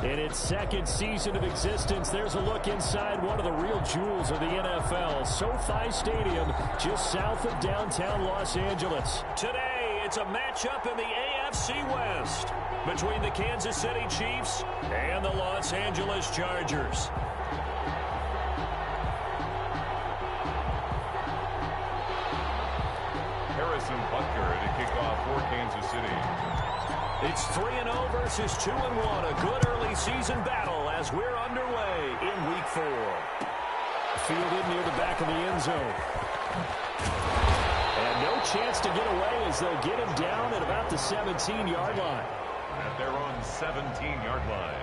In its second season of existence, there's a look inside one of the real jewels of the NFL, SoFi Stadium, just south of downtown Los Angeles. Today, it's a matchup in the AFC West between the Kansas City Chiefs and the Los Angeles Chargers. Harrison Butker to kick off for Kansas City. It's 3-0 versus 2-1. A good early season battle as we're underway in Week 4. Fielded near the back of the end zone. And no chance to get away as they'll get him down at about the 17-yard line. At their own 17-yard line.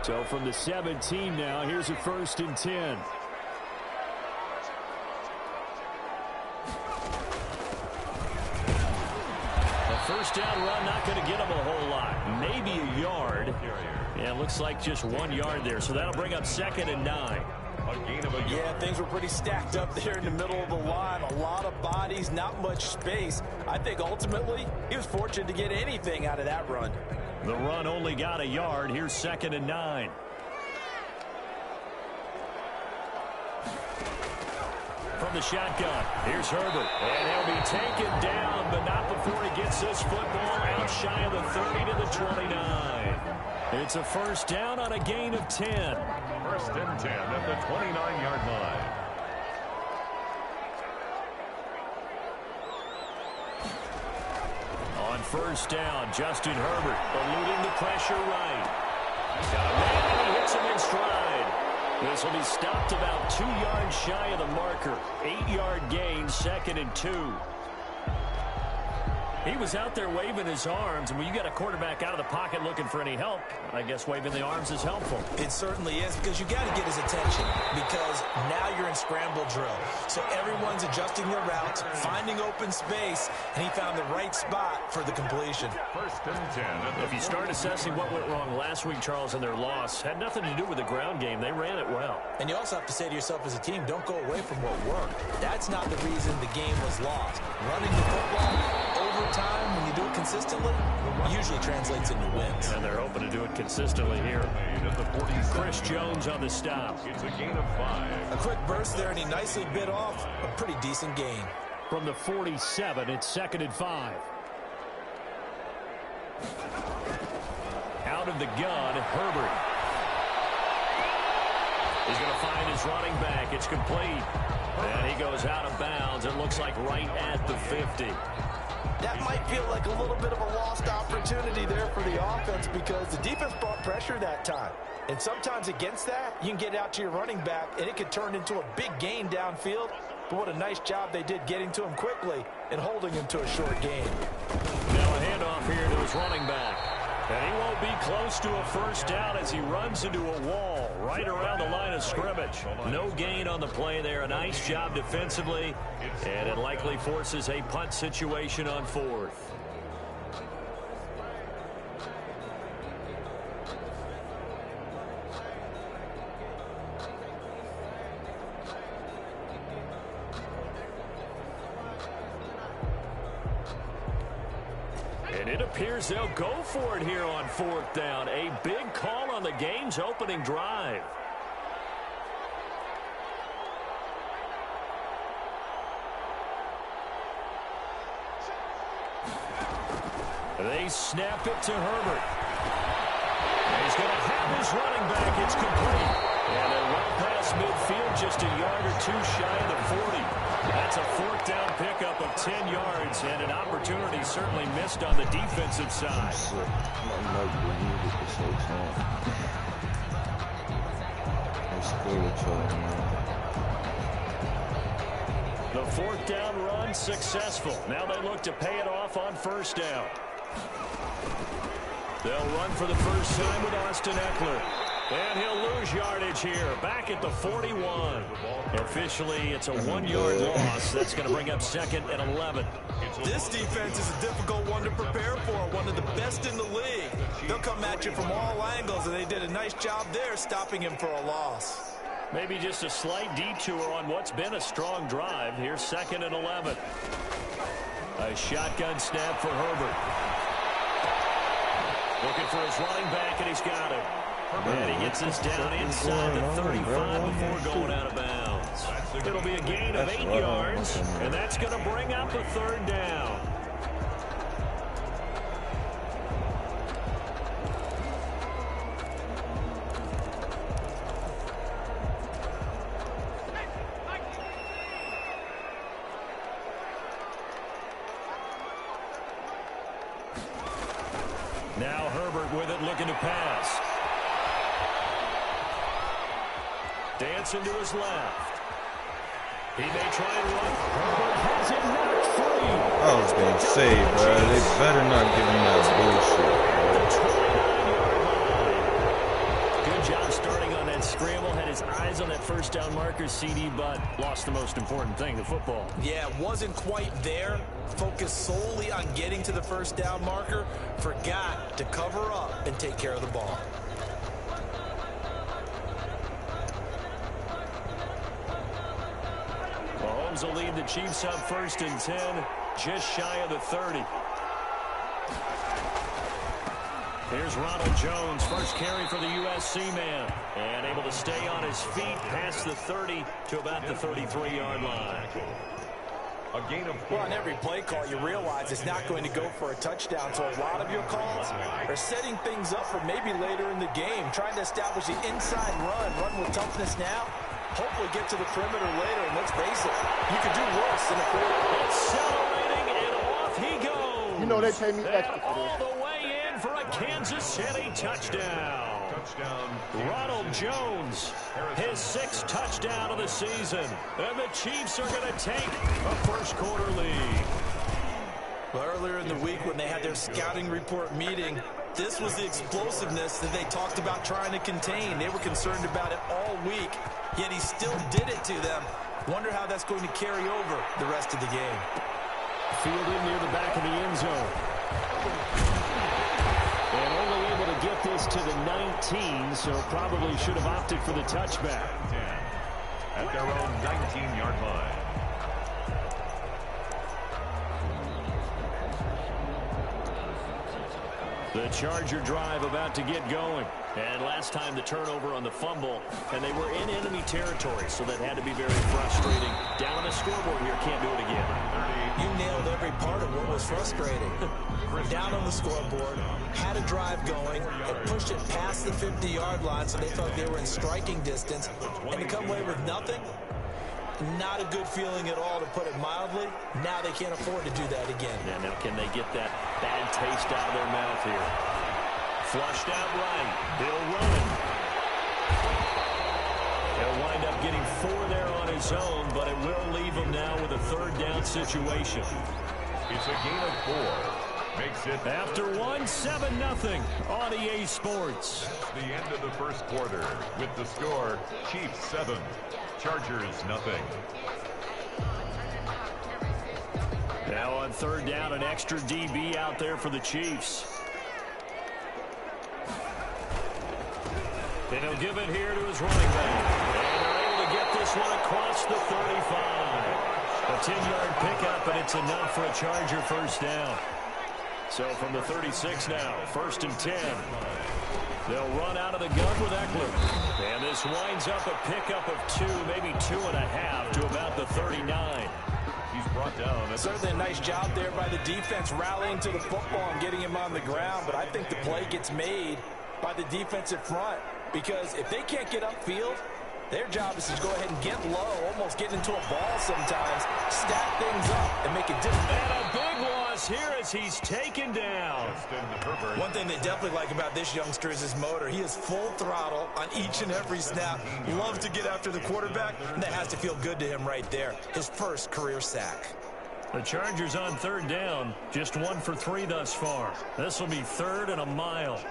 So from the 17 now, here's a 1st and 10. A first down run, not going to get him a whole lot. Maybe a yard. Yeah, it looks like just 1 yard there. So that'll bring up 2nd and 9. Yeah, things were pretty stacked up there in the middle of the line. A lot of bodies, not much space. I think ultimately he was fortunate to get anything out of that run. The run only got a yard. Here's 2nd and 9. From the shotgun, here's Herbert. And he'll be taken down, but not before he gets this football out shy of the 30 to the 29. It's a first down on a gain of 10. 1st and 10 at the 29-yard line. On first down, Justin Herbert eluding the pressure right. Got a man, and he hits him in stride. This will be stopped about 2 yards shy of the marker. 8-yard gain, 2nd and 2. He was out there waving his arms, and when you got a quarterback out of the pocket looking for any help, I guess waving the arms is helpful. It certainly is, because you got to get his attention, because now you're in scramble drill. So everyone's adjusting their routes, finding open space, and he found the right spot for the completion. 1st and 10. If you start assessing what went wrong last week, Charles, in their loss, had nothing to do with the ground game. They ran it well. And you also have to say to yourself as a team, don't go away from what worked. That's not the reason the game was lost. Running the football over time, when you do it consistently, usually translates into wins. And they're hoping to do it consistently here. Chris Jones on the stop. It's a gain of 5. A quick burst there, and he nicely bit off a pretty decent gain. From the 47, it's 2nd and 5. Out of the gun, Herbert. He's going to find his running back. It's complete. And he goes out of bounds. It looks like right at the 50. That might feel like a little bit of a lost opportunity there for the offense, because the defense brought pressure that time. And sometimes against that, you can get out to your running back, and it could turn into a big gain downfield. But what a nice job they did getting to him quickly and holding him to a short gain. Now a handoff here to his running back. And he won't be close to a first down as he runs into a wall right around the line of scrimmage. No gain on the play there. A nice job defensively. And it likely forces a punt situation on 4th. And it appears they'll go for it here on 4th down. A big call on the game's opening drive. They snap it to Herbert. And he's going to have his running back. It's complete. And they're well past midfield, just a yard or 2 shy of the 40. That's a 4th down pickup of 10 yards, and an opportunity certainly missed on the defensive side. The 4th down run successful. Now they look to pay it off on 1st down. They'll run for the first time with Austin Eckler. And he'll lose yardage here, back at the 41. Officially, it's a 1-yard loss. That's going to bring up 2nd and 11. This defense is a difficult one to prepare for, best in the league. They'll come at you from all angles, and they did a nice job there stopping him for a loss. Maybe just a slight detour on what's been a strong drive. Here's 2nd and 11. A shotgun snap for Herbert. Looking for his running back, and he's got it. And he gets us down inside the 35 before going out of bounds. It'll be a gain of 8 yards, and that's going to bring up a 3rd down. Now Herbert with it, looking to pass. Dancing to his left. He may try and run. Herbert has it knocked free. I was going to say, bro, they better not give him that bullshit, bro. 29-yard line. Good job starting on that scramble. Had his eyes on that first down marker, CD, but lost the most important thing, the football. Yeah, wasn't quite there. Focused solely on getting to the first down marker. Forgot to cover up and take care of the ball. Mahomes will lead the Chiefs up 1st and 10, just shy of the 30. Here's Ronald Jones, first carry for the USC man, and able to stay on his feet past the 30 to about the 33-yard line. A gain of 4. Well, on every play call, you realize it's not going to go for a touchdown, so a lot of your calls are setting things up for maybe later in the game, trying to establish the inside run with toughness now, hopefully get to the perimeter later, and let's face it, you could do worse than a quarter. Accelerating, and off he goes. You know they pay me extra And for all this. the way in for a Kansas City touchdown. Touchdown. Ronald Jones, his 6th touchdown of the season. And the Chiefs are going to take a first-quarter lead. Well, earlier in the week when they had their scouting report meeting, this was the explosiveness that they talked about trying to contain. They were concerned about it all week, yet he still did it to them. Wonder how that's going to carry over the rest of the game. Fielded near the back of the end zone. And only able to get this to the 19, so probably should have opted for the touchback. At their own 19-yard line. The Charger drive about to get going. And last time the turnover on the fumble, and they were in enemy territory, so that had to be very frustrating. Down on the scoreboard here, can't do it again. You nailed every part of what was frustrating. Down on the scoreboard, had a drive going, and pushed it past the 50-yard line, so they thought they were in striking distance. And to come away with nothing, not a good feeling at all, to put it mildly. Now they can't afford to do that again. Yeah, now can they get that bad taste out of their mouth here? Flushed out right. Bill running. He'll wind up getting 4 there on his own, but it will leave him now with a 3rd down situation. It's a gain of 4. Makes it After 7-0 on EA Sports. the end of the first quarter with the score Chiefs 7, Chargers nothing. Now on 3rd down, an extra DB out there for the Chiefs. And he'll give it here to his running back. And they're able to get this one across the 35. A 10-yard pickup, and it's enough for a Charger first down. So from the 36 now, 1st and 10. They'll run out of the gun with Eckler. And this winds up a pickup of 2, maybe 2.5 to about the 39. He's brought down. Certainly a nice job there by the defense rallying to the football and getting him on the ground, but I think the play gets made by the defensive front, because if they can't get upfield, their job is to go ahead and get low, almost get into a ball sometimes, stack things up, and make it difficult. And a big loss here as he's taken down. One thing they definitely like about this youngster is his motor. He is full throttle on each and every snap. Loves to get after the quarterback, and that has to feel good to him right there. His first career sack. The Chargers on 3rd down, just 1 for 3 thus far. This will be 3rd and a mile.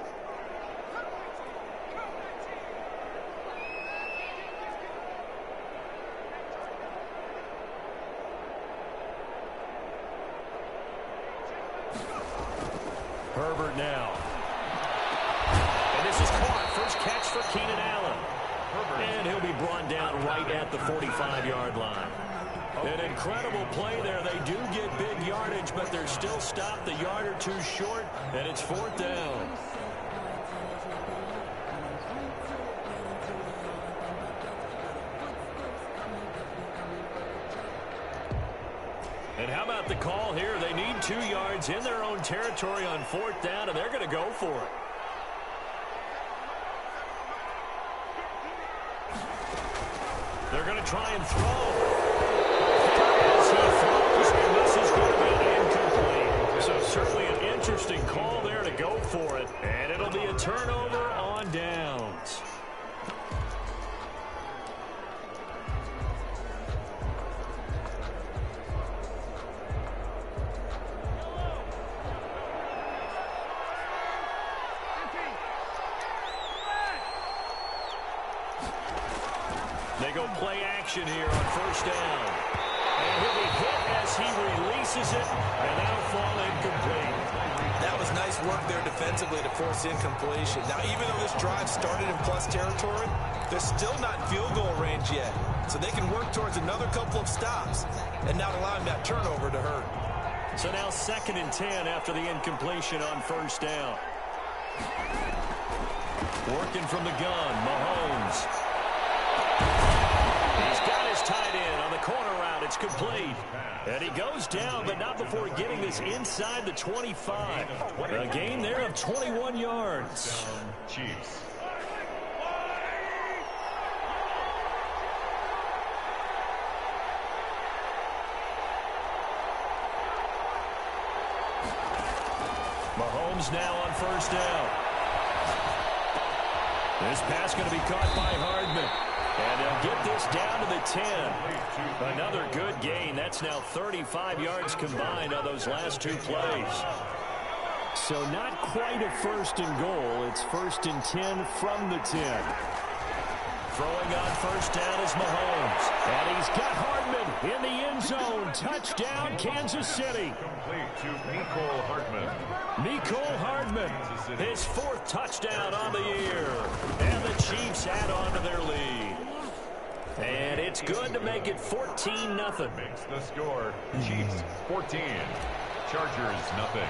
Herbert now. And this is caught. First catch for Keenan Allen. And he'll be brought down right at the 45-yard line. An incredible play there. They do get big yardage, but they're still stopped a yard or two short, and it's 4th down. And how about the call here? They need 2 yards in their own territory on 4th down, and they're going to go for it. They're going to try and throw. As he throws, and this is going to be incomplete. So certainly an interesting call there to go for it. And it'll be a turnover on downs. They go play action here on 1st down. And he'll be hit as he releases it, and that'll fall incomplete. That was nice work there defensively to force incompletion. Now, even though this drive started in plus territory, they're still not in field goal range yet. So they can work towards another couple of stops and not allowing that turnover to hurt. So now 2nd and 10 after the incompletion on 1st down. Working from the gun, Mahomes. He's got his tight end on the corner route. It's complete. And he goes down, but not before getting this inside the 25. A gain there of 21 yards. Chiefs. Mahomes now on 1st down. This pass going to be caught by Hardman. And they'll get this down to the 10. Another good gain. That's now 35 yards combined on those last 2 plays. So not quite a 1st and goal. It's 1st and 10 from the 10. Throwing on 1st down is Mahomes. And he's got Hardman in the end zone. Touchdown, Kansas City. Complete to Mecole Hardman. Mecole Hardman, his 4th touchdown on the year. And the Chiefs add on to their lead. And it's good to make it 14-0. Makes the score. Chiefs 14. Chargers nothing.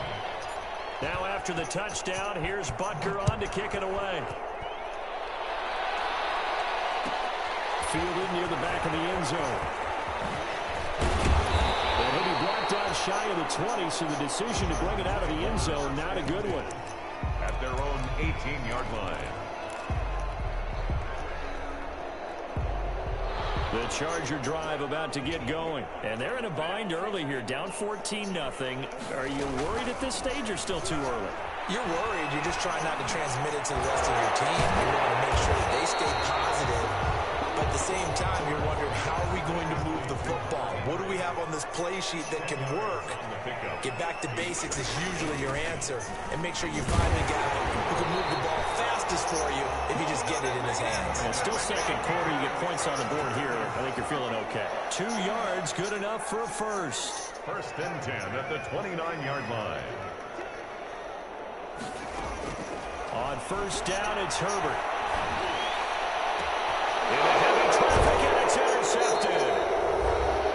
Now after the touchdown, here's Butker on to kick it away. Fielded near the back of the end zone. And he'll be brought down shy of the 20, so the decision to bring it out of the end zone, not a good one. At their own 18-yard line. The Charger drive about to get going. And they're in a bind early here, down 14-0. Are you worried at this stage or still too early? You're worried. You're just trying not to transmit it to the rest of your team. You want to make sure that they stay positive. But at the same time, you're wondering, how are we going to move the football? What do we have on this play sheet that can work? Get back to basics is usually your answer. And make sure you find the guy who can move the ball fastest for you if you just get it in his hands. And still 2nd quarter, you get points on the board here. I think you're feeling okay. 2 yards, good enough for a 1st. 1st and 10 at the 29-yard line. On 1st down, it's Herbert. Into heavy traffic, and it's intercepted.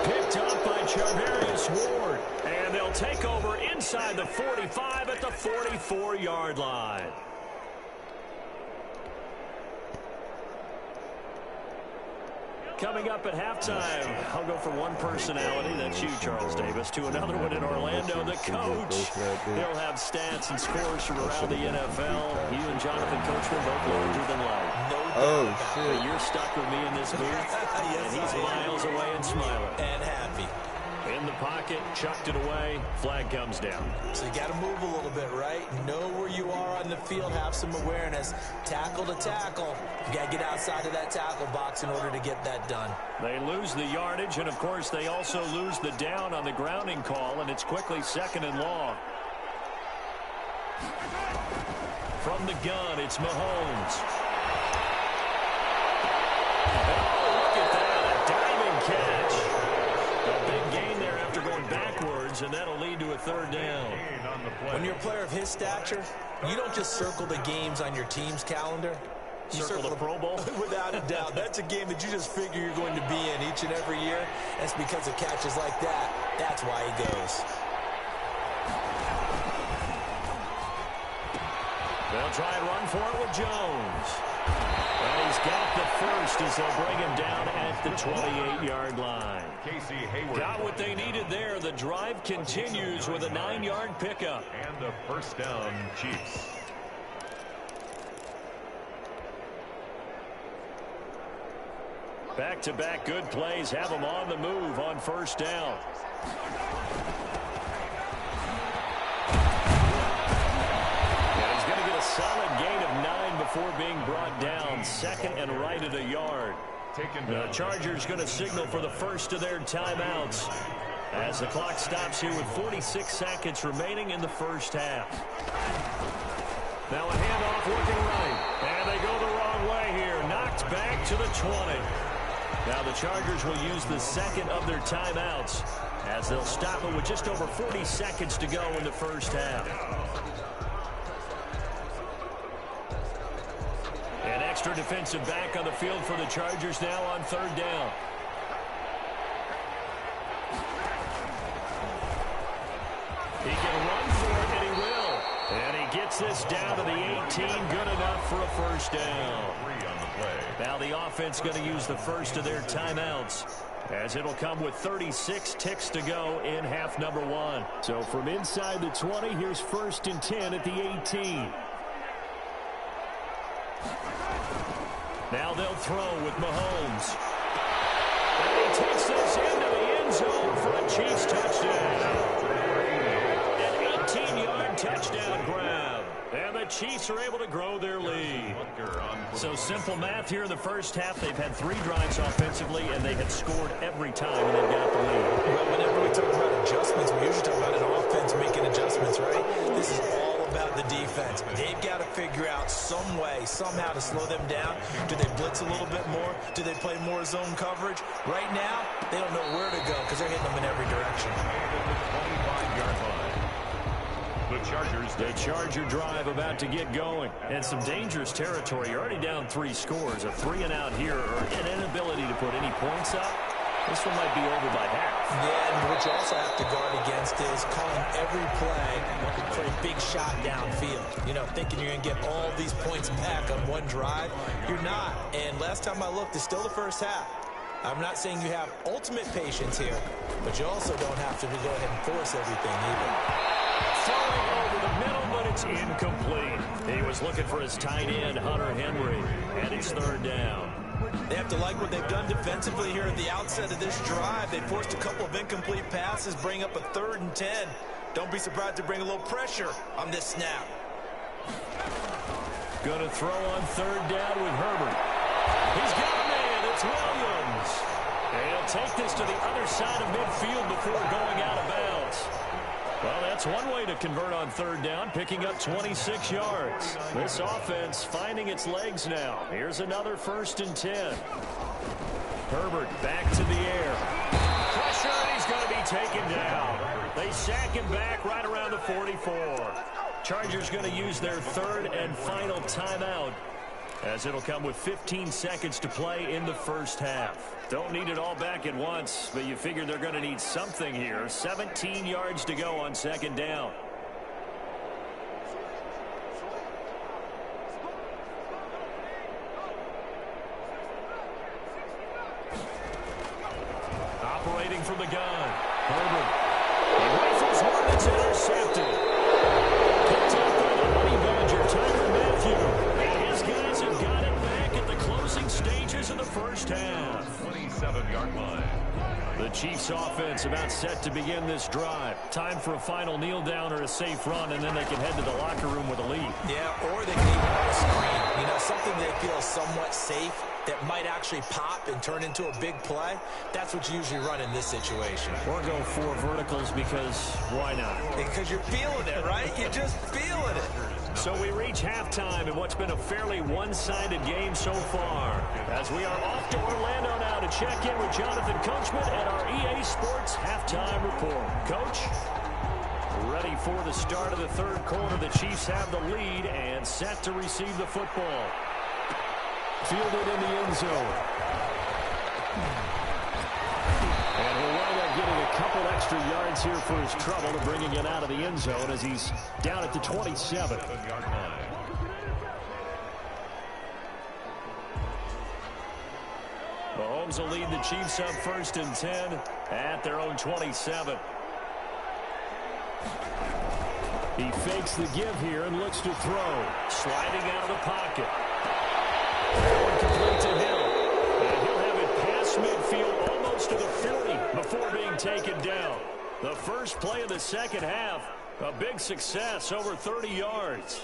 Picked up by Charvarius Ward. And they'll take over inside the 45 at the 44-yard line. Coming up at halftime, I'll go from one personality, that's you, Charles Davis, to another one in Orlando, the coach. He'll have stats and scores from around the NFL. You and Jonathan Coachman both larger than life. Oh, shit. But you're stuck with me in this booth, and he's miles away and smiling. And happy. In the pocket, chucked it away, flag comes down. So you got to move a little bit, right? Know where you are on the field, have some awareness. Tackle to tackle. You got to get outside of that tackle box in order to get that done. They lose the yardage, and of course they also lose the down on the grounding call, and it's quickly 2nd and long. From the gun, it's Mahomes. Oh, look at that, a diving catch. A big gain there after going backwards, and that'll lead to a 3rd down. When you're you're a player of his stature, you don't just circle the games on your team's calendar. You circle the Pro Bowl? Without a doubt. That's a game that you just figure you're going to be in each and every year. That's because of catches like that. That's why he goes. They'll try and run for it with Jones. And he's got the first as they'll bring him down at the 28-yard line. Casey Hayward. Got what they needed there. The drive continues with a 9-yard pickup. And the first down, Chiefs. Back-to-back good plays have them on the move on first down. And he's going to get a solid gain of 9 before being brought down. Second and right at a yard. The Chargers going to signal for the first of their timeouts as the clock stops here with 46 seconds remaining in the first half. Now a handoff looking right. And they go the wrong way here. Knocked back to the 20. Now the Chargers will use the second of their timeouts as they'll stop it with just over 40 seconds to go in the first half. An extra defensive back on the field for the Chargers now on third down. He can run for it, and he will. And he gets this down to the 18, good enough for a first down. Now the offense going to use the first of their timeouts as it'll come with 36 ticks to go in half number 1. So from inside the 20, here's first and 10 at the 18. Now they'll throw with Mahomes. And he takes this into the end zone for a Chiefs touchdown. An 18-yard touchdown grab. And the Chiefs are able to grow their lead. So simple math here in the first half. They've had 3 drives offensively, and they have scored every time, and they've got the lead. Well, whenever we talk about adjustments, we usually talk about an offense making adjustments, right? This is all about the defense. They've got to figure out some way, somehow to slow them down. Do they blitz a little bit more? Do they play more zone coverage? Right now, they don't know where to go because they're hitting them in every direction. 25-yard line. The Chargers. The Charger drive about to get going. And some dangerous territory. You're already down 3 scores. A 3 and out here, or an inability to put any points up. This one might be over by half. Yeah, and what you also have to guard against is calling every play for a big shot downfield. You know, thinking you're going to get all these points back on one drive. You're not. And last time I looked, it's still the first half. I'm not saying you have ultimate patience here, but you also don't have to go ahead and force everything either. Throwing over the middle, but it's incomplete. He was looking for his tight end, Hunter Henry, and it's third down. They have to like what they've done defensively here at the outset of this drive. They forced a couple of incomplete passes, bring up a 3rd and 10. Don't be surprised to bring a little pressure on this snap. Going to throw on third down with Herbert. He's got a man. It's Williams. And he'll take this to the other side of midfield before going out of bounds. Well, that's one way to convert on third down, picking up 26 yards. This offense finding its legs now. Here's another 1st and 10. Herbert back to the air. Pressure, and he's going to be taken down. They sack him back right around the 44. Chargers going to use their 3rd and final timeout, as it'll come with 15 seconds to play in the first half. Don't need it all back at once, but you figure they're going to need something here. 17 yards to go on second down. Operating from the gun. Herbert. He rifles one that's intercepted. Picked up by the Honey Badger, Tyrann Mathieu. And his guys have got it back at the closing stages of the first half. 27-yard line. The Chiefs offense about set to begin this drive. Time for a final kneel down or a safe run, and then they can head to the locker room with a lead. Yeah, or they can even run a screen. You know, something they feel somewhat safe that might actually pop and turn into a big play. That's what you usually run in this situation. Or go 4 verticals because why not? Because you're feeling it, right? You're just feeling it. So we reach halftime in what's been a fairly one-sided game so far. As we are off to Orlando now to check in with Jonathan Coachman at our EA Sports Halftime Report. Coach? Ready for the start of the third quarter. The Chiefs have the lead and set to receive the football. Fielded in the end zone. And he'll wind up getting a couple extra yards here for his trouble and bringing it out of the end zone as he's down at the 27. Mahomes will lead the Chiefs up 1st and 10 at their own 27. He fakes the give here and looks to throw. Sliding out of the pocket. Complete to Hill. And he'll have it past midfield almost to the 40 before being taken down. The first play of the second half, a big success, over 30 yards.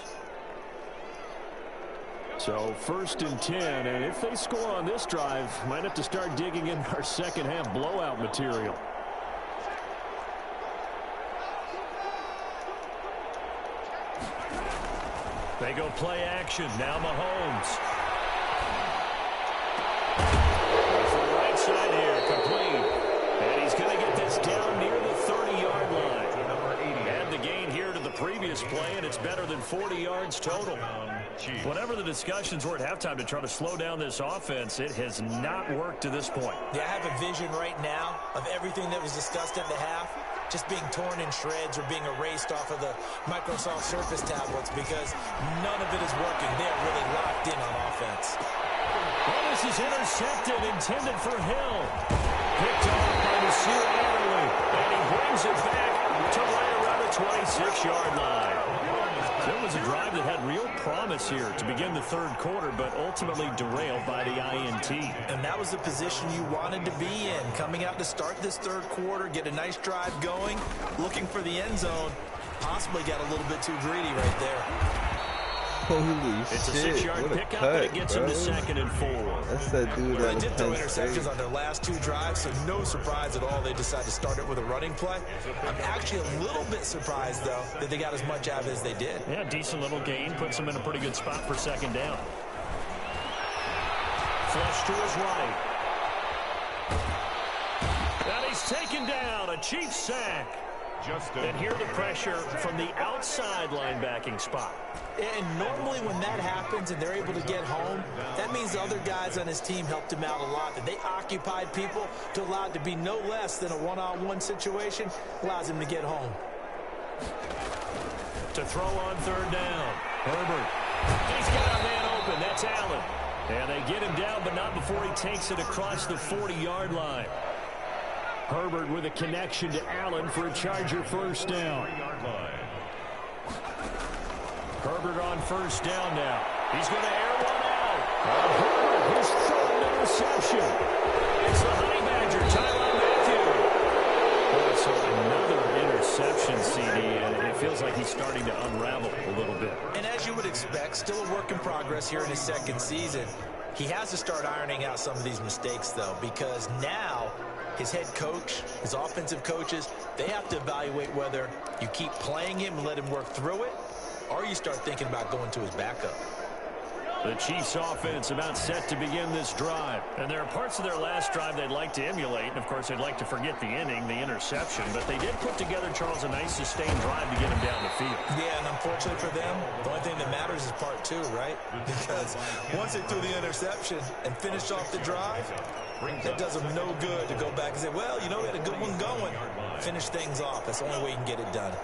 So 1st and 10, and if they score on this drive, might have to start digging in our second half blowout material. They go play action. Now Mahomes. Goes to the right side here. Complete. And he's going to get this down near the 30-yard line. And the gain here to the previous play, and it's better than 40 yards total. Whatever the discussions were at halftime to try to slow down this offense, it has not worked to this point. Yeah, I have a vision right now of everything that was discussed at the half just being torn in shreds or being erased off of the Microsoft Surface tablets because none of it is working. They're really locked in on offense. Well, this is intercepted, intended for Hill. Picked off by Nasir Adderley, and he brings it back to right around the 26-yard line. It was a drive that had real promise here to begin the third quarter, but ultimately derailed by the INT. And that was the position you wanted to be in. Coming out to start this third quarter, get a nice drive going, looking for the end zone. Possibly got a little bit too greedy right there. Holy it's shit, a 6-yard what a pickup, cut, and it gets bro. him to 2nd and 4. That's that dude They that did throw was interceptions on their last 2 drives, so no surprise at all they decided to start it with a running play. I'm actually a little bit surprised, though, that they got as much out of it as they did. Yeah, decent little gain. Puts them in a pretty good spot for 2nd down. Flush to his right. And he's taken down. A Chiefs sack. And here the pressure from the outside linebacking spot. And normally when that happens and they're able to get home, that means the other guys on his team helped him out a lot. That they occupied people to allow it to be no less than a one-on-one situation, allows him to get home. To throw on 3rd down. Herbert. He's got a man open. That's Allen. And they get him down, but not before he takes it across the 40-yard line. Herbert with a connection to Allen for a Charger 1st down. Herbert on 1st down now. He's going to air one out. Herbert, his 3rd interception. It's the Honey Badger, Tyrann Mathieu. So another interception, CD, and it feels like he's starting to unravel a little bit. And as you would expect, still a work in progress here in his 2nd season. He has to start ironing out some of these mistakes, though, because now his head coach, his offensive coaches, they have to evaluate whether you keep playing him and let him work through it, or you start thinking about going to his backup. The Chiefs offense about set to begin this drive. And there are parts of their last drive they'd like to emulate. And, of course, they'd like to forget the inning, the interception. But they did put together, Charles, a nice sustained drive to get him down the field. Yeah, and unfortunately for them, the only thing that matters is part 2, right? Because once they threw the interception and finished off the drive, it does them no good to go back and say, well, you know, we had a good one going. Finish things off. That's the only way you can get it done.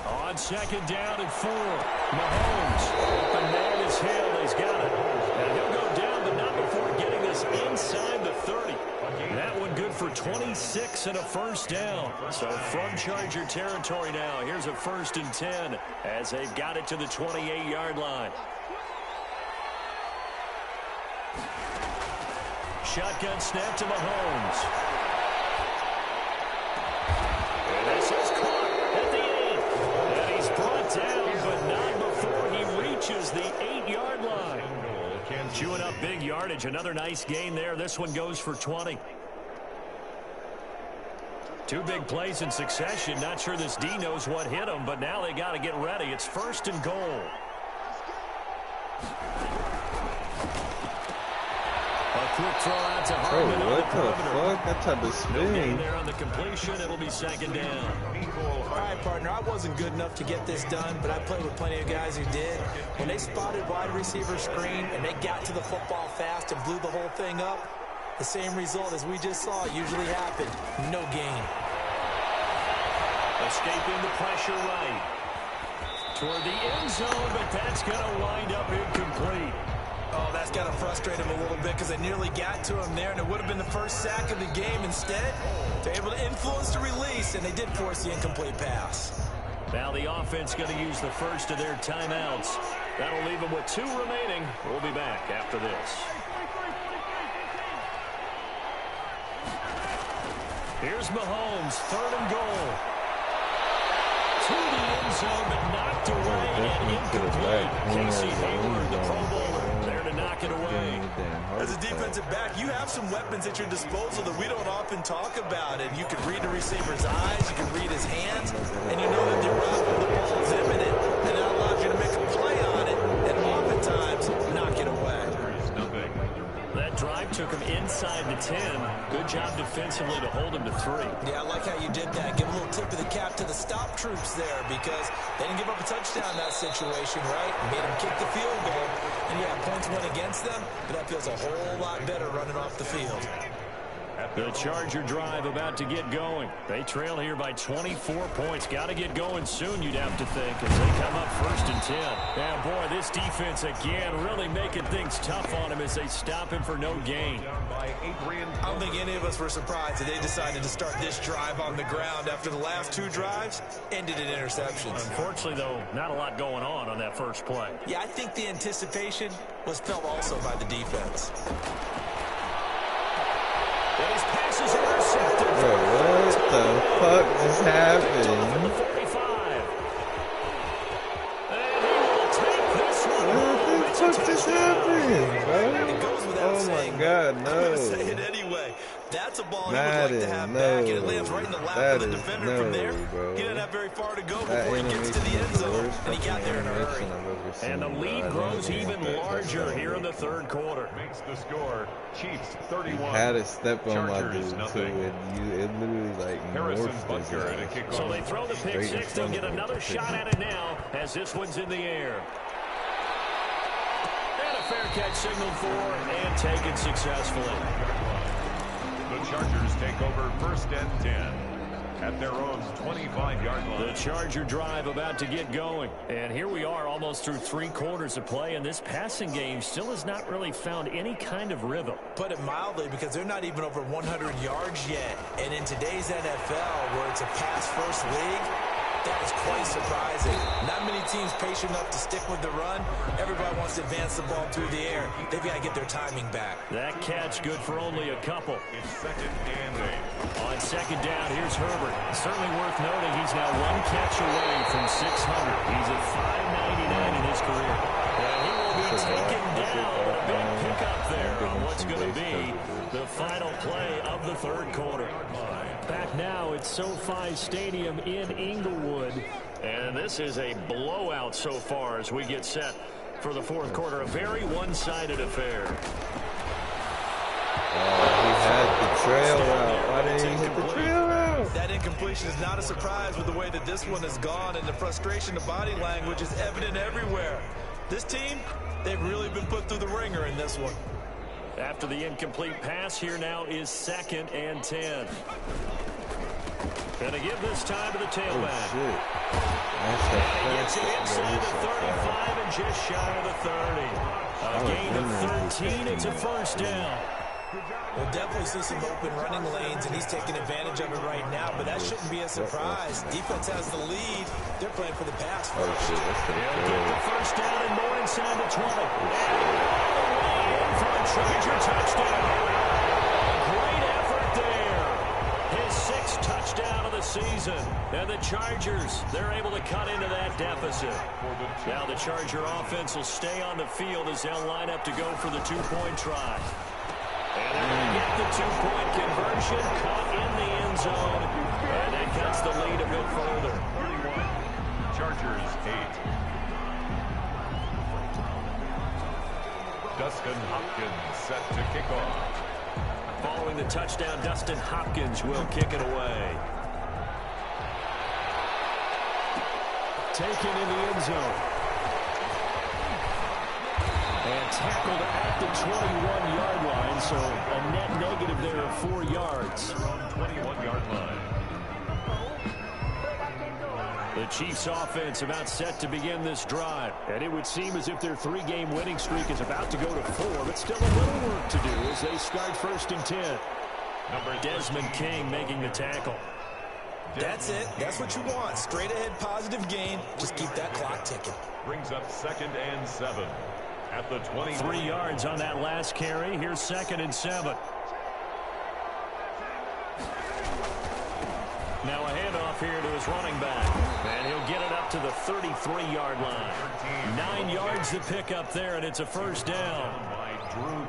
On 2nd down and 4. Mahomes. The man is Hill. He's got it. And he'll go down, but not before getting this inside the 30. That one good for 26 and a 1st down. So from Charger territory now, here's a 1st and 10 as they've got it to the 28-yard line. Shotgun snap to Mahomes. And this is caught at the 8. And he's brought down, but not before he reaches the 8-yard line. Chewing up big yardage. Another nice gain there. This one goes for 20. 2 big plays in succession. Not sure this D knows what hit him, but now they got to get ready. It's 1st and goal. quick throw out to Oh, Hartman on the what the perimeter. fuck? I tried to No gain spin. there on the completion. It'll be second down. All right, partner, I wasn't good enough to get this done, but I played with plenty of guys who did. When they spotted wide receiver screen and they got to the football fast and blew the whole thing up, the same result as we just saw usually happened. No gain. Escaping the pressure right. Toward the end zone, but that's going to wind up incomplete. Oh, that's got to frustrate him a little bit because they nearly got to him there, and it would have been the first sack of the game. Instead, they're able to influence the release, and they did force the incomplete pass. Now the offense going to use the first of their timeouts. That'll leave them with 2 remaining. We'll be back after this. Here's Mahomes, 3rd and goal. To the end zone, but knocked away and incomplete. Casey Hayward, the Pro Bowler, there to knock it away. As a defensive back, you have some weapons at your disposal that we don't often talk about. And you can read the receiver's eyes, you can read his hands, and you know that the arrival of the ball is imminent, and that allows you to make a play on it, and oftentimes knock it away. That drive took him inside the 10. Good job defensively to hold him to 3. Yeah, I like how you did that. Give a little tip of the cap to the stop troops there because they didn't give up a touchdown in that situation, right? Made them kick the field goal. And yeah, points went against them, but that feels a whole lot better running off the field. The Charger drive about to get going. They trail here by 24 points. Got to get going soon, you'd have to think, as they come up 1st and 10. And boy, this defense again really making things tough on him as they stop him for no gain. I don't think any of us were surprised that they decided to start this drive on the ground after the last 2 drives ended in interceptions. Unfortunately, though, not a lot going on that first play. Yeah, I think the anticipation was felt also by the defense. And his pass is intercepted. Bro, what the fuck is happening? The 45. And he will take this one. What the fuck is happening, bro? It goes without saying. Oh my God, I'm going to say no. it anyway. That's a ball Madden, he would like to have no. back, and it lands right in the lap That of the is defender no, from there. bro. He didn't have very far to go That before he gets to the animation end is the zone, worst and he got there in a hurry. animation I've ever seen, And the bro. lead I grows don't even think that larger touchdown here in the was- 3rd quarter. Makes the score. Chiefs 31. Had a step on my Chargers, dude too, nothing. and it literally like Harrison morphed Butker at a his ass. kickoff. So they throw the pick Straight in 6. They'll front get of him. another shot at it now as this one's in the air. And a fair catch signaled for and taken successfully. The Chargers take over 1st and 10 at their own 25-yard line. The Charger drive about to get going. And here we are almost through 3 quarters of play, and this passing game still has not really found any kind of rhythm. Put it mildly, because they're not even over 100 yards yet. And in today's NFL, where it's a pass-first league, that is quite surprising. Not many teams patient enough to stick with the run. Everybody wants to advance the ball through the air. They've got to get their timing back. That catch good for only a couple. It's 2nd and 8. On 2nd down, here's Herbert. Certainly worth noting he's now 1 catch away from 600. He's at 599 in his career. And he will be taken down. A big pickup there on what's going to be the final play of the 3rd quarter. Back now at SoFi Stadium in Inglewood. And this is a blowout so far as we get set for the 4th quarter. A very one-sided affair. He had the trail route. Why didn't he hit the trail route? That incompletion is not a surprise with the way that this one has gone, and the frustration of body language is evident everywhere. This team, they've really been put through the ringer in this one. After the incomplete pass, here now is 2nd and 10. Gonna give this time to the tailback. Oh shit. That's the And he gets it fastest, inside bro. the This is 35 and just shy of the 30. A gain of 13. It's a 1st down. We'll definitely see some open running lanes, and he's taking advantage of it right now, but that shouldn't be a surprise. Defense has the lead. They're playing for the pass Oh first. shit, that's the He'll get the trail. 1st down and more inside the 20. And all the way in for a Charger touchdown. Great effort there. His 6th touchdown of the season. And the Chargers, they're able to cut into that deficit. Now the Charger offense will stay on the field as they'll line up to go for the 2-point try. And they're going to get the 2-point conversion, caught in the end zone, and that cuts the lead a bit further. 31. Chargers 8. Dustin Hopkins set to kick off. Following the touchdown, Dustin Hopkins will kick it away. Taken in the end zone. And tackled at the 21-yard line, so a net negative there of 4 yards. 21-yard line. The Chiefs offense about set to begin this drive. And it would seem as if their 3-game winning streak is about to go to 4, but still a little work to do as they start 1st and 10. Desmond King making the tackle. That's it. That's what you want. Straight ahead positive gain. Just keep that clock ticking. Brings up 2nd and 7 at the 20. 3 yards on that last carry. Here's 2nd and 7. Now a handoff here to his running back. And he'll get it up to the 33-yard line. 9 yards to pick up there, and it's a 1st down.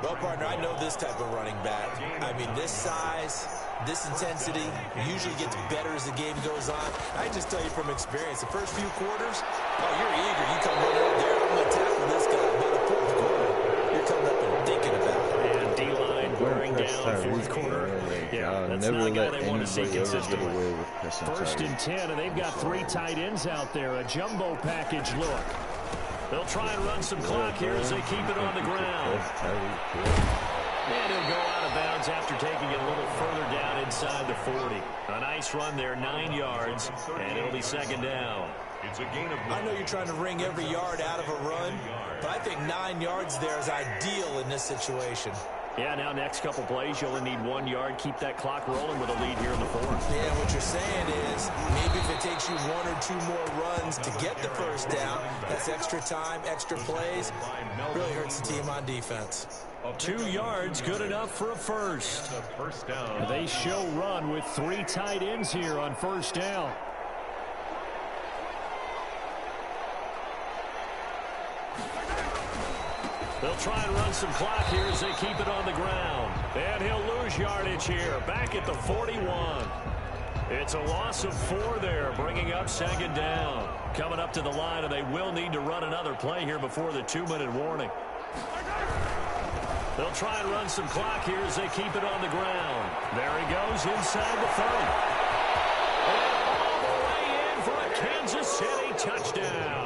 Well, partner, I know this type of running back. I mean, this size, this intensity usually gets better as the game goes on. I just tell you from experience, the first few quarters, oh, you're eager. You come running up there, I'm going to tackle this guy. By the 4th quarter, you're coming up and thinking about it. And D-line wearing down 4th quarter. Yeah, that's not a guy they want to see consistently. 1st and 10, and they've got 3 tight ends out there. A jumbo package look. They'll try and run some clock here as they keep it on the ground. And he'll go out of bounds after taking it a little further down inside the 40. A nice run there, 9 yards, and it'll be 2nd down. It's a gain of 1. I know you're trying to wring every yard out of a run, but I think 9 yards there is ideal in this situation. Yeah, now next couple plays, you only need 1 yard. Keep that clock rolling with a lead here in the 4th. Yeah, what you're saying is maybe if it takes you 1 or 2 more runs to get the 1st down, that's extra time, extra plays. Really hurts the team on defense. 2 yards, good enough for a 1st. 1st down. They show run with 3 tight ends here on 1st down. They'll try and run some clock here as they keep it on the ground. And he'll lose yardage here, back at the 41. It's a loss of 4 there, bringing up 2nd down. Coming up to the line, and they will need to run another play here before the 2-minute warning. They'll try and run some clock here as they keep it on the ground. There he goes inside the 30. And all the way in for a Kansas City touchdown.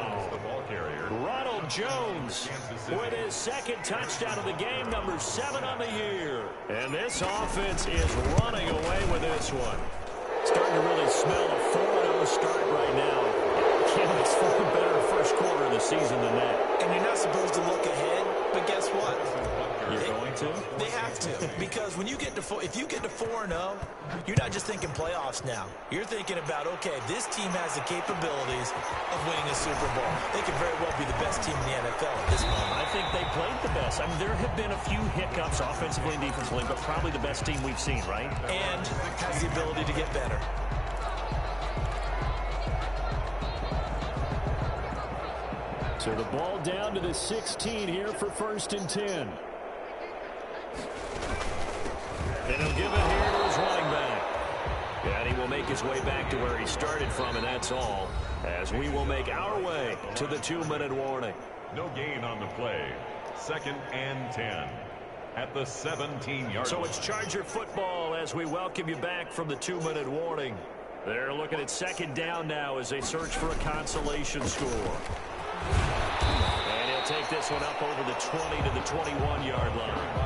Ronald Jones with his 2nd touchdown of the game, number 7 on the year. And this offense is running away with this one. Starting to really smell a 4-0 start right now. Can't ask for a better 1st quarter of the season than that. And you're not supposed to look ahead, but guess what? You're going to? They have to, because when you get to if you get to 4-0, you're not just thinking playoffs now. You're thinking about, okay, this team has the capabilities of winning a Super Bowl. They could very well be the best team in the NFL at this moment. I think they played the best. I mean, there have been a few hiccups offensively and defensively, but probably the best team we've seen, right? And has the ability to get better. So the ball down to the 16 here for 1st and 10. And he'll give it here to his running back. And he will make his way back to where he started from, and that's all, as we will make our way to the 2-minute warning. No gain on the play. 2nd and 10 at the 17-yard line. So it's Charger football as we welcome you back from the 2-minute warning. They're looking at 2nd down now as they search for a consolation score. And he'll take this one up over the 20 to the 21-yard line.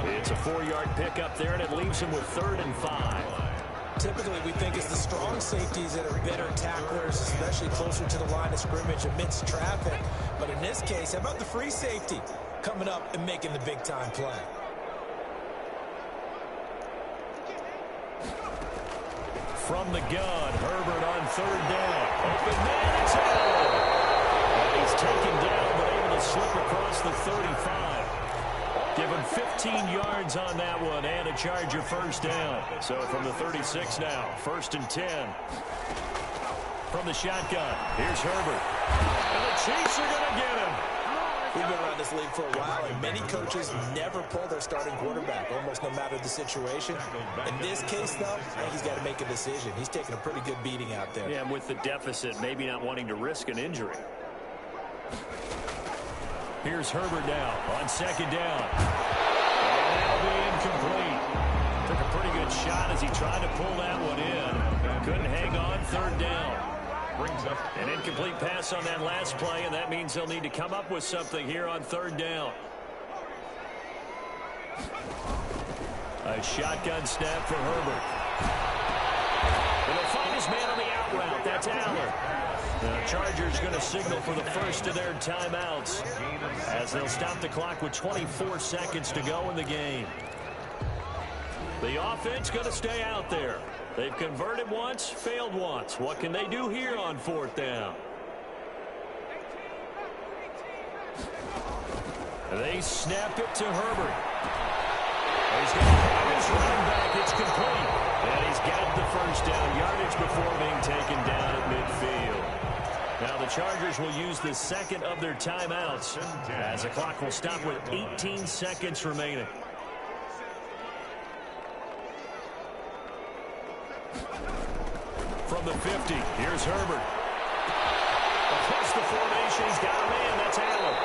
It's a 4-yard pickup there, and it leaves him with 3rd and 5. Typically, we think it's the strong safeties that are better tacklers, especially closer to the line of scrimmage amidst traffic. But in this case, how about the free safety coming up and making the big-time play? From the gun, Herbert on 3rd down. Open man, it's out. And he's taken down, but able to slip across the 35. Give him 15 yards on that one and a Charger 1st down. So from the 36 now, 1st and 10. From the shotgun, here's Herbert. And the Chiefs are going to get him. We've been around this league for a while, and many coaches never pull their starting quarterback, almost no matter the situation. In this case, though, I think he's got to make a decision. He's taking a pretty good beating out there. Yeah, and with the deficit, maybe not wanting to risk an injury. Here's Herbert now on second down. And that'll be incomplete. Took a pretty good shot as he tried to pull that one in. Couldn't hang on. Third down. Brings up An incomplete pass on that last play, and that means they'll need to come up with something here on third down. A shotgun snap for Herbert. And they'll find his man on the out route. That's Allen. The Chargers going to signal for the first of their timeouts as they'll stop the clock with 24 seconds to go in the game. The offense going to stay out there. They've converted once, failed once. What can they do here on fourth down? They snap it to Herbert. He's going to have his running back. It's complete. And he's got the first down yardage before being taken down at midfield. Now the Chargers will use the second of their timeouts as the clock will stop with 18 seconds remaining. From the 50, here's Herbert. Across the formation, he's got a man. That's Allen.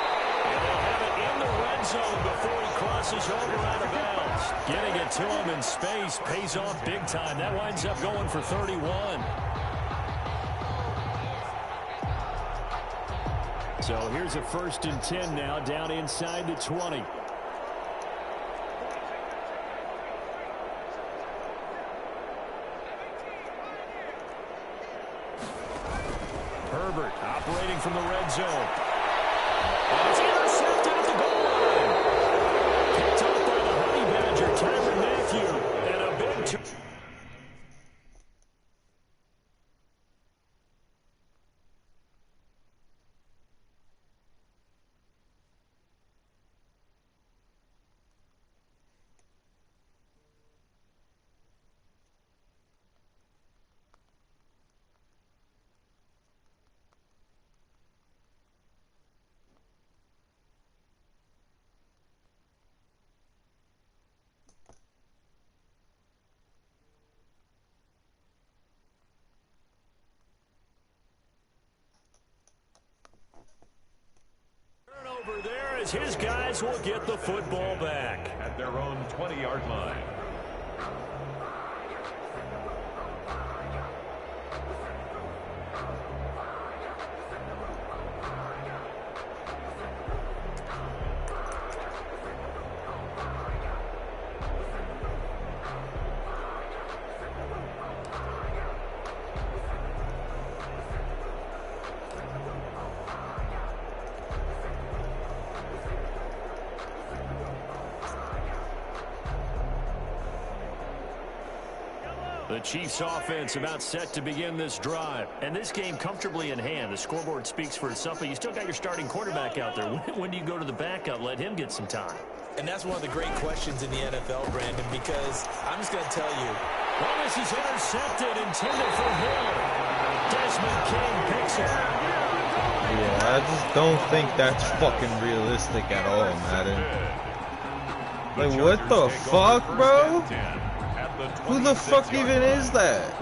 And they'll have it in the red zone before he crosses over out of bounds. Getting it to him in space pays off big time. That winds up going for 31. So here's a 1st and 10 now, down inside the 20. Herbert operating from the red zone. And it's intercepted at the goal line. Picked off by the Honey Badger, Tyrann Mathieu. And a big over there as his guys will get the football back at their own 20-yard line. The Chiefs offense about set to begin this drive. And this game comfortably in hand. The scoreboard speaks for itself, but you still got your starting quarterback out there. When do you go to the backup? Let him get some time. And that's one of the great questions in the NFL, Brandon, because I'm just going to tell you. Well, this is intercepted, intended for Hill. Desmond King picks it. Yeah, I just don't think that's fucking realistic at all, Madden. Like, what the fuck, bro? Who the fuck even is that?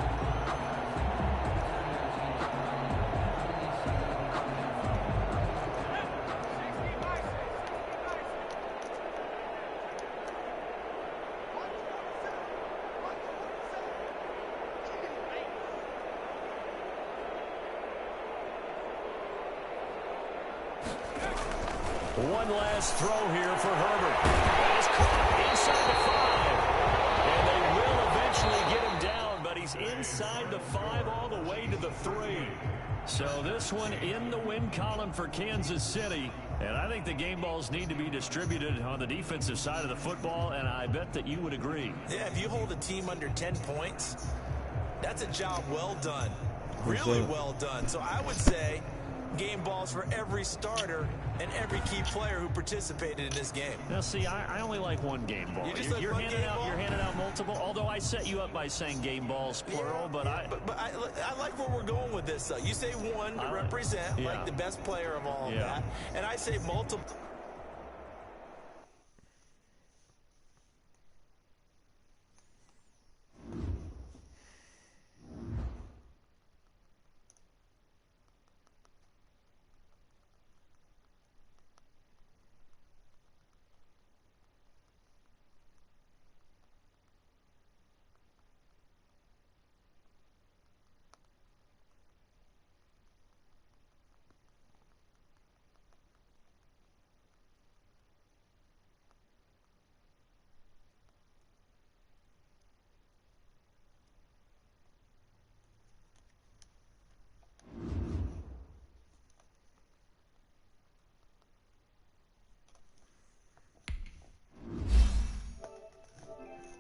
One last throw here for Herbert. That is caught inside the 5. And they will eventually get him down, but he's inside the 5 all the way to the 3. So this one in the win column for Kansas City. And I think the game balls need to be distributed on the defensive side of the football, and I bet that you would agree. Yeah, if you hold a team under 10 points, that's a job well done. Really well done. So I would say game balls for every starter and every key player who participated in this game. Now, see, I only like one game ball. You're handing out multiple, although I set you up by saying game balls, plural, but I like where we're going with this. You say one to represent, like the best player of all of that, and I say multiple.